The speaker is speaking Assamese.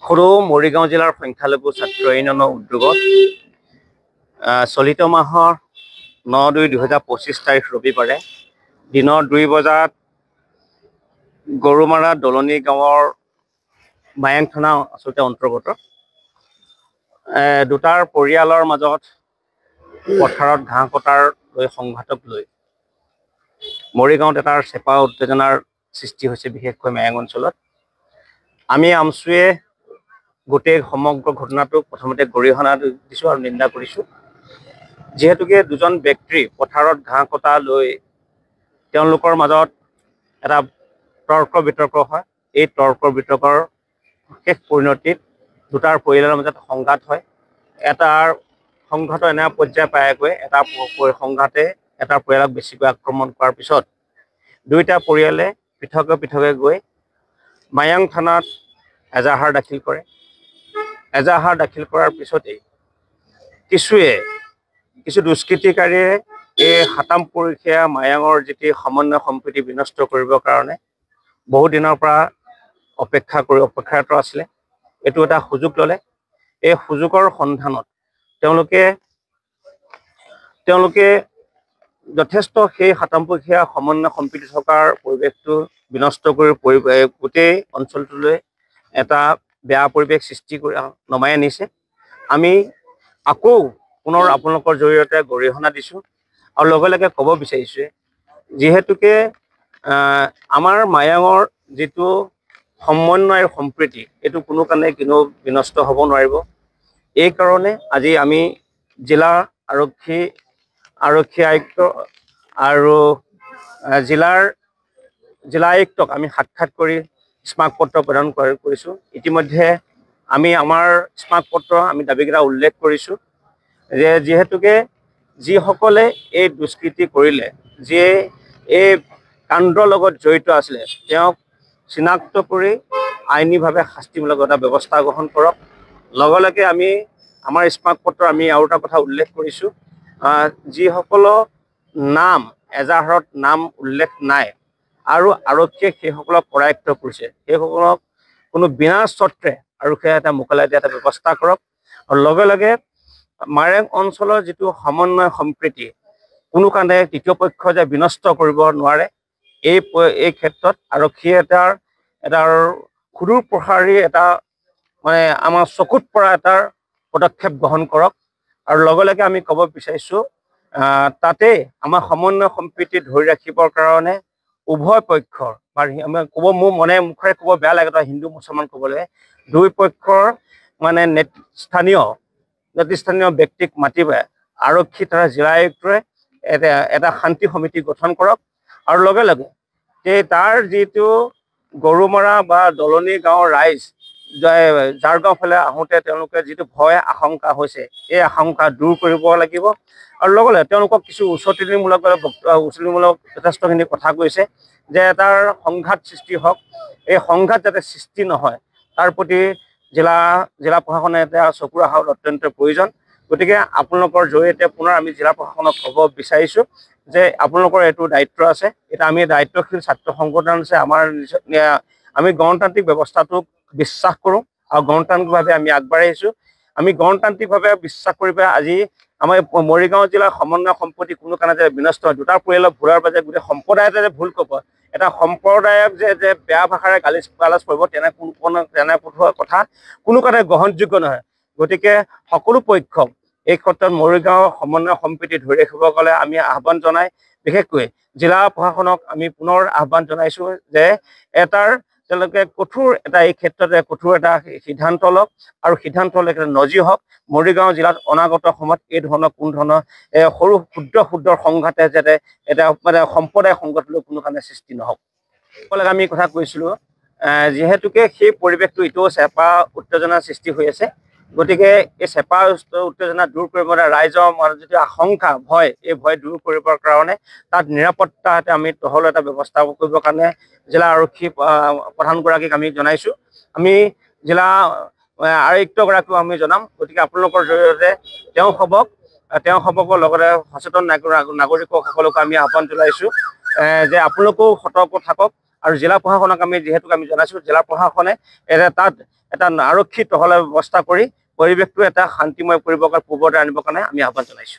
সৰু মৰিগাঁও জিলাৰ সংখ্যালঘু ছাত্ৰ ইউনিয়নৰ উদ্যোগত চলিত মাহৰ 9/2/2025 তাৰিখ ৰবিবাৰে দিনৰ 2 বজাত গৰুমাৰা দলনি গাঁৱৰ মায়াং থানা আচলতে অন্তৰ্গত দুটাৰ পৰিয়ালৰ মাজত পথাৰত ঘাঁহ কটাৰ সংঘাতক লৈ মৰিগাঁৱত এটাৰ চেপা উত্তেজনাৰ সৃষ্টি হৈছে। বিশেষকৈ মায়াং অঞ্চলত আমি আমচুৱে গোটেই সমগ্ৰ ঘটনাটোক প্ৰথমতে গৰিহণা দিছোঁ আৰু নিন্দা কৰিছোঁ। যিহেতুকে দুজন ব্যক্তি পথাৰত ঘাঁহ কটা লৈ তেওঁলোকৰ মাজত এটা তৰ্ক বিতৰ্ক হয়। এই তৰ্ক বিতৰ্কৰ শেষ পৰিণতিত দুটাৰ পৰিয়ালৰ মাজত সংঘাত হয়। এটাৰ সংঘাত এনে পৰ্যায় পায়গৈ এটা সংঘাতে এটা পৰিয়ালক বেছিকৈ আক্ৰমণ কৰাৰ পিছত দুয়োটা পৰিয়ালে পৃথকে গৈ মায়াং থানাত এজাহাৰ দাখিল কৰে। এজাহাৰ দাখিল কৰাৰ পিছতেই কিছু দুষ্কৃতিকাৰীয়ে এই সাতামপুৰীয়া মায়াঙৰ যিটো সমন্বয় সম্প্ৰীতি বিনষ্ট কৰিবৰ কাৰণে বহু দিনৰ পৰা অপেক্ষাৰত আছিলে। এইটো এটা সুযোগ ল'লে। এই সুযোগৰ সন্ধানত তেওঁলোকে যথেষ্ট সেই সাতামপুৰীয়া সমন্বয় সম্প্ৰীতি থকাৰ পৰিৱেশটো বিনষ্ট কৰি গোটেই অঞ্চলটোলৈ এটা বেয়া পৰিৱেশ সৃষ্টি কৰি নমাই আনিছে। আমি আকৌ পুনৰ আপোনালোকৰ জৰিয়তে গৰিহণা দিছোঁ আৰু লগে লগে ক'ব বিচাৰিছোঁ, যিহেতুকে আমাৰ মায়াঙৰ যিটো সমন্বয় সম্প্ৰীতি এইটো কোনো কাৰণে বিনষ্ট হ'ব নোৱাৰিব। এই কাৰণে আজি আমি জিলা আৰক্ষী আয়ুক্ত আৰু জিলা আয়ুক্তক আমি সাক্ষাৎ কৰি স্মাৰক পত্ৰ প্ৰদান কৰিছোঁ। ইতিমধ্যে আমি আমাৰ স্মাৰক পত্ৰ আমি দাবীকেইটা উল্লেখ কৰিছোঁ যে যিহেতুকে যিসকলে এই দুষ্কৃতি কৰিলে, যিয়ে এই কাণ্ডৰ লগত জড়িত আছিলে, তেওঁক চিনাক্ত কৰি আইনীভাৱে শাস্তিমূলক এটা ব্যৱস্থা গ্ৰহণ কৰক। লগে লগে আমি আমাৰ স্মাৰক পত্ৰ আমি আৰু এটা কথা উল্লেখ কৰিছোঁ, যিসকলৰ নাম এজাহাৰত নাম উল্লেখ নাই আৰু আৰক্ষীয়ে সেইসকলক কৰায়ত্ব কৰিছে, সেইসকলক কোনো বিনা চৰ্তে আৰক্ষীয়ে এটা মোকালাই দিয়া এটা ব্যৱস্থা কৰক। আৰু লগে লগে মায়াং অঞ্চলৰ যিটো সমন্বয় সম্প্ৰীতি কোনো কাৰণে তৃতীয় পক্ষ যে বিনষ্ট কৰিব নোৱাৰে, এই ক্ষেত্ৰত আৰক্ষীয়ে এটাৰ সুদূৰ প্ৰসাৰী এটা আমাৰ চকুত পৰা এটাৰ পদক্ষেপ গ্ৰহণ কৰক। আৰু লগে লগে আমি ক'ব বিচাৰিছোঁ, তাতে আমাৰ সমন্বয় সম্প্ৰীতি ধৰি ৰাখিবৰ কাৰণে উভয় পক্ষৰ মোৰ মুখেৰে ক'ব বেয়া লাগে, তই হিন্দু মুছলমান ক'বলৈ, দুই পক্ষৰ স্থানীয় ব্যক্তিক মাতি আৰক্ষী তথা জিলা আয়ুক্তই এটা শান্তি সমিতি গঠন কৰক। আৰু লগে লগে তাৰ যিটো গৰুমৰা বা দলনি গাঁৱৰ ৰাইজ যাৰ গাঁও ফালে আহোঁতে তেওঁলোকে যিটো ভয় আশংকা হৈছে, এই আশংকা দূৰ কৰিব লাগিব। আৰু লগে লগে তেওঁলোকক কিছু উচতনিমূলক যথেষ্টখিনি কথা কৈছে যে এটাৰ সংঘাত সৃষ্টি হওক, এই সংঘাত যাতে সৃষ্টি নহয় তাৰ প্ৰতি জিলা প্ৰশাসনে এটা চকু ৰখাটো অত্যন্ত প্ৰয়োজন। গতিকে আপোনালোকৰ জৰিয়তে পুনৰ আমি জিলা প্ৰশাসনক ক'ব বিচাৰিছোঁ যে আপোনালোকৰ এইটো দায়িত্ব আছে। এটা আমি দায়িত্বশীল ছাত্ৰ সংগঠন আছে, আমি গণতান্ত্ৰিক ব্যৱস্থাটোক বিশ্বাস কৰোঁ আৰু গণতান্ত্ৰিকভাৱে আমি আগবাঢ়ি আহিছোঁ। আমি গণতান্ত্ৰিকভাৱে বিশ্বাস কৰি পেলাই আজি আমাৰ মৰিগাঁও জিলাৰ সমন্বয় সম্প্ৰীতি কোনো কাৰণে যে বিনষ্ট হয়, দুটা পৰিয়ালৰ ভুলৰ বাবে গোটেই সম্প্ৰদায়তে যে ভুল ক'ব, এটা সম্প্ৰদায়ক যে বেয়া ভাষাৰে গালাজ কৰিব, তেনে কথা কোনো কাৰণে গ্ৰহণযোগ্য নহয়। গতিকে সকলো পক্ষক এই ক্ষেত্ৰত মৰিগাঁও সমন্বয় সম্প্ৰীতি ধৰি ৰাখিব গ'লে আমি আহ্বান জনাই, বিশেষকৈ জিলা প্ৰশাসনক আমি পুনৰ আহ্বান জনাইছোঁ যে তেওঁলোকে এই ক্ষেত্ৰতে কঠোৰ এটা সিদ্ধান্ত লওক আৰু সিদ্ধান্ত লৈ নজি হওক। মৰিগাঁও জিলাত অনাগত সময়ত এই ধৰণৰ কোনো ধৰণৰ সৰু ক্ষুদ্ৰ সংঘাতে যাতে এটা সম্প্ৰদায় সংঘাত লৈ কোনো কাৰণে সৃষ্টি নহওক। আমি কথা কৈছিলোঁ, যিহেতুকে সেই পৰিৱেশটো এতিয়াও চেপা উত্তেজনাৰ সৃষ্টি হৈ আছে। গতিকে এই চেপা উত্তেজনা দূৰ কৰিবলৈ ৰাইজৰ যিটো আশংকা ভয়, এই ভয় দূৰ কৰিবৰ কাৰণে তাত নিৰাপত্তা আমি টহল এটা ব্যৱস্থা কৰিবৰ কাৰণে জিলা আৰক্ষী প্ৰধানগৰাকীক আমি জনাইছোঁ। আমি জিলা আয়ুক্তগৰাকীও আমি জনাম। গতিকে আপোনালোকৰ জৰিয়তে তেওঁ হ'বকৰ লগতে সচেতন নাগৰিকসকলকো আমি আহ্বান জনাইছোঁ যে আপোনালোকেও সতৰ্ক থাকক আৰু জিলা প্ৰশাসনক আমি যিহেতু আমি জনাইছোঁ, জিলা প্ৰশাসনে তাত এটা আৰক্ষী টহলৰ ব্যৱস্থা কৰি পৰিৱেশটো এটা শান্তিময় পৰিৱেশৰ পূৰ্বতে আনিবৰ কাৰণে আমি আহ্বান জনাইছোঁ।